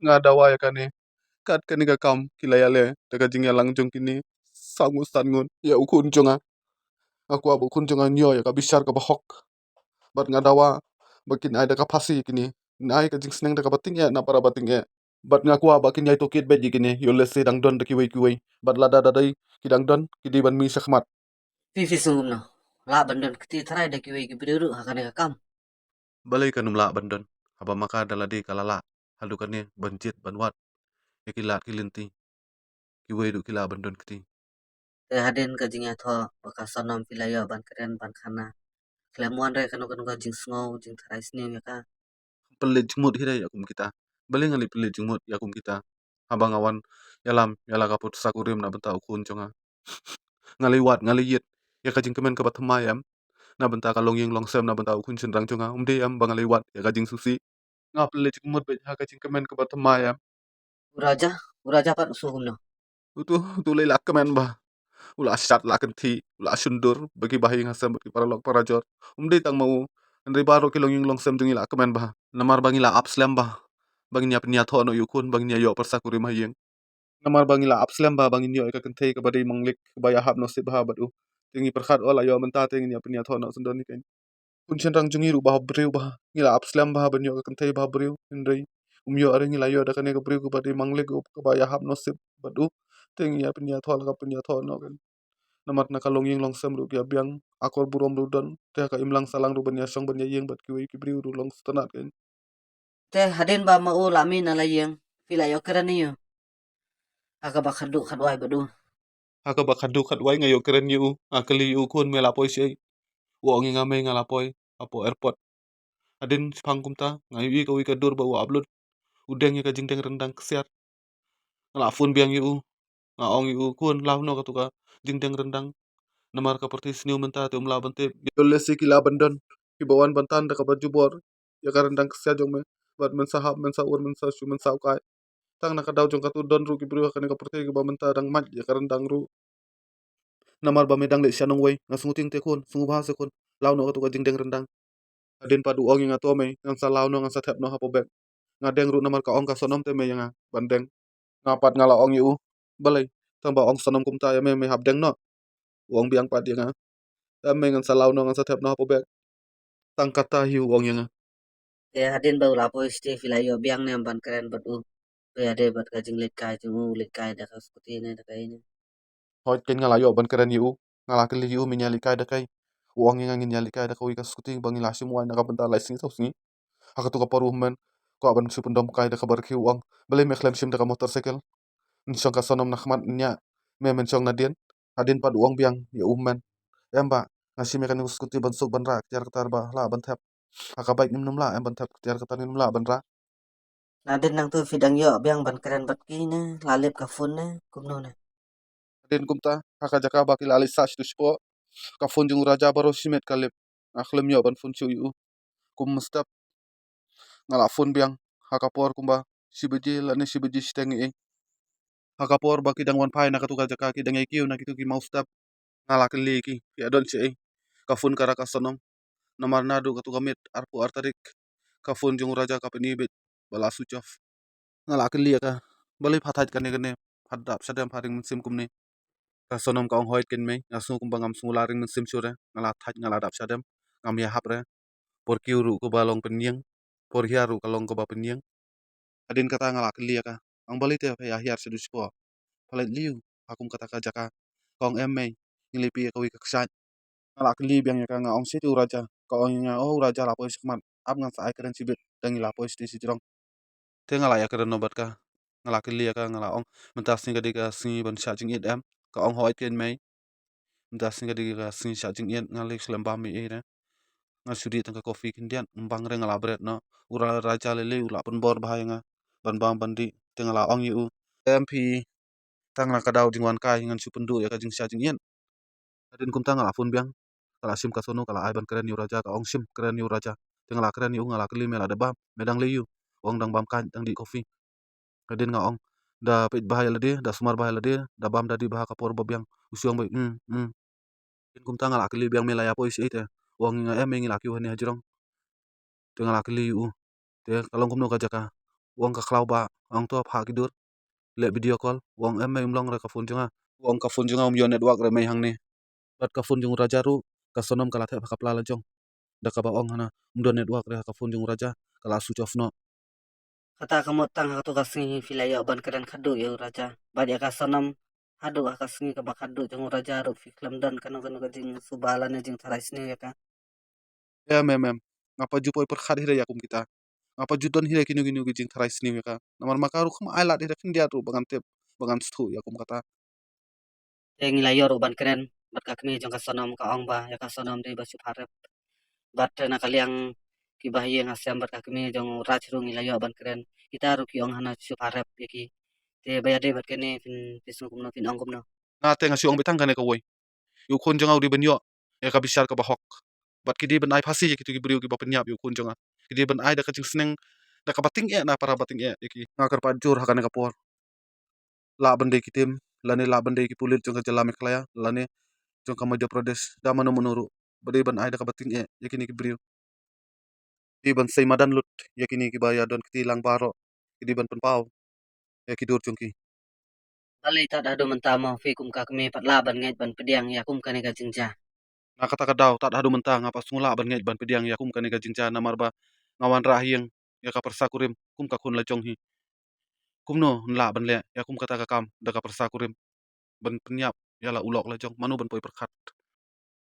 ngadawa ya kane kat kani ka kam kilayale daga jing ya langjong kini sangu ngun ya ukun jonga aku abu kun jonga nyo ya ka bishar ka bahok bat ngadawa bakin ai daga pasi kini nai ka jing sneng daga bating ya na para bating ya bat ngaku bakin yai tokit bet kini yo lese dang don daki wei kuwei bat lada dadai kidang don kidi ban mi sakmat Fifi sungumno. La bandon keti try da kiwe ki biru hakane ka kam. balai kanum la bandon haba maka dalade kalala halukane banjit banwat ya kila kilinti kiwei du kila bandon kiti Te haden ka jing ya tho baka sonom pilayo ban keren ban khana. Klemuan re kanu kanu ka jing sngow jing try snew ya ka. pelit jengmut hidai yakum kita balai ngali pelit jengmut yakum kita habang awan yalam yala kaput sakurim na benta ukun jonga ngali wat ngali yit ya kajing kemen kabat mayam na benta kalong ying long sem na benta ukun cendrang jonga am bangali wat ya kajing susi nga pelit jengmut bet ha kajing kemen kabat mayam Uraja, uraja pat sungumno. utu lelak kemen bah ula asyat la kenti ula asyundur bagi bahi ngasem bagi para lok para jor tang mau ndri baro kilong ying long sem jongi la kemen bah namar bangi la apslem bah bangi nya penya tho no yukun bangi nya yo persakurim hayeng namar bangi la apslem bah bangi nyo ka kentei ka badai manglik baya hab no sip bah badu tingi perkhat ola yo menta tingi nya penya tho no sundoni ken kun chen jungi ru bah briu bah ngila apslem bah banyo ka kentei bah briu ndri umyo are ngila yo da kane ka briu ka badai manglik ka baya hab no sip badu tingi nya penya tho ka penya tho no ken namat nakalong ying long sem ru bia biang akor burom ru don te ka imlang salang ru banya song banya yeng bat kiwi ki briu ru long stanat ken Te haden ba mau lami na layeng. Pilayo keren niyo. Aga ba khadu khadwai badu. haka ba khadu khat wai ngayo keren yu akali yu kun mela poi sei wo ngi ngame ngala poi apo airport adin pang kumta ngayu i ka wi ka dur ba wa upload udeng ya ka jingdeng rendang kesiat ngala fun biang yu nga ong yu kun law no ka tuka jingdeng rendang namar ka perti sniu menta te umla bante yolle si kila bandon ki bawan bantan da ka baju bor ya ka rendang kesiat jong me bat men sahab men saur men sa shu men sa kai tang na ka daw jong ka tu don ru ki bru ka ne ka perti ki ba menta dang maj ya ka rendang ru namar ba medang le shanong wei nga sungu ting te kun sungu ba se kun law no ka tuka jingdeng rendang adin padu ong nga to me ngan sa law no ngan sa thep no hapo bek nga deng ru namar ka ong ka sonom te me yang bandeng ngapat ngala ong yu balai tamba ong sonom kumta ya me hab deng no ong biang pat yang ya me ngan sa law no ngan sa thep no hapo bek tang kata hiu ong yang Te haden ba ula poi ste pilayo biang ne ban keren badu. Te ade bat ka jing lekai jing lekai da ka skuti ne da kai ne. hot ken ngala yo ban keren yu ngala ke yu mi nyali kai da kai ong yang ngin nyali kai da kai ka skuting bangi la sim wan na ka benta la sing so singi aku tu ka paru men ko aban su pendom kai da ka bar ki ong balai me klem sim da ka motorcycle nsong ka sonom na khmat nya me men song na dien adin padu ong biang ya men em ba ngasi me kan skuti ban sok ban ra tiar katar ba la ban thep aka baik nim num la em ban thep tiar katar nim la ban ra Naden nang tu fidang yo biang ban keren bat ki ne. Lalep ka phone ne. Kumno ne. adin kumta aka jaka bakil ali sach tu spo ka fun jung raja baro simet kalip akhlem yo ban fun chu yu kum mustap ngala fun biang haka por kumba sibeji la ne sibeji steng e haka por baki dang wan pai na ka tu ka jaka ki dang e kiu na ki tu ki mau stap ngala ke li ki ya don che ka fun kara ka sonom namar nadu ka tu ka mit arpu artarik ka fun jung raja ka penibit bala sucof ngala ke li ka balai phathaj kane kane phadap sadam pharing sim kumni ka sonom ka ong hoit ken me ngasu kum bangam sungularing sim sure ngala thaj ngala dap sadam ngam ya hapre por kiu ru ko balong penyeng por hiaru kalong ko ba penyeng adin kata ngala ke li ka ang balai te ya hiar sedu spo palet liu akum kata ka jaka kong em me ngilipi ka wi ka ksat ngala ke li biang ya ka nga ong situ raja ka ong nya oh raja lapoi sikmat ap ngan sa ai keren sibit dangi lapoi sti si te ngala ya keren nobat ka ngala ke li ka ngala ong mentas ni ka di ka singi ban sha jing it em ka ong hoit ken me mentas ni ka di ka singi sha jing it ngalik selamba mi e na ngasudi tangka kopi kindian mbang re ngala bret no ura raja lele ula pun bor bahaya nga ban bang bandi te ngala ong yu MP tang la ka daw jing wan kai ngan su pendu ya ka jing sha jing yen adin kum tang ngala fun biang kala sim ka sono kala ai ban keren yu raja ka ong sim keren yu raja te ngala keren yu ngala keli mela de bam medang le yu ong dang bam kan dang di kopi kadin nga ong da pit bahaya lade da sumar bahaya lade da bam da di bahaka por babiang usiong bai din kum tang ngala keli biang mela ya poi si te wong nga em ngi la ki wani hajrong te ngala keli u te kalong kum no ka jaka wong ka klau ba ang tua pha kidur le video call wong em mai umlong ra ka phone junga wong ka phone junga yo network re mai hang ni bat ka phone jung raja ru ka sonom kala the ka pla la jong da ka ba ong hana network re ka phone jung raja kala switch off no Kata kamu tang hatu kasingi filaya ban keren kadu ya raja. Banyak kasanam hadu kasingi ka bakadu jung raja ru fi film dan kanu kanu ka jing subalana jing tarais ni ya ka. ya mem ngapa ju poi per khad hire yakum kita ngapa ju don hire kinu kinu jing tharai sini ka namar makaru khum ai lat hire dia tu bangan stu yakum kata Yang layor ban keren bat kakmi jung kasanam ka ong ba ya kasanam de basu harap. Bat na kaliang kibah yang asyam bat kakmi jung raj ru ngilayo ban keren. Kita ru ki ong hana su harap ya ki. Te bayade bat kene fin pisung kumno fin ong kumno. na te ngasi ong betang kane ka woi yu khun jonga uri ben yo ya ka bisar ka bahok bat kidi ben ai phasi ya kitu ki beriu ki ba penyap yu khun jonga kidi ben ai da ka jing seneng da ka bating e na para bating e ki ngakar pa jur hakane ka por la bende kitim lane la bende ki pulit jonga jala meklaya lane jonga Madhya Pradesh da mano menuru bade ben ai da ka bating e ya kini ki beriu di ban sei madan lut ya kini ki ba ya don kiti lang baro kidi ban pen pau ya ki dur jongki Balai tak adu mentama fi kum kakmi pat laban ngait ban pediang ya kum kane ka jingja. na kata kadau tat hadu mentang apa sungla ban ngej ban pediang ya kum kane ga jingja na marba ngawan rahieng ya ka persa kurim kum ka kun la jong hi kum no nla ban le ya kum kata ka kam da ka persa kurim ban penyap ya la ulok la jong manu ban poi perkat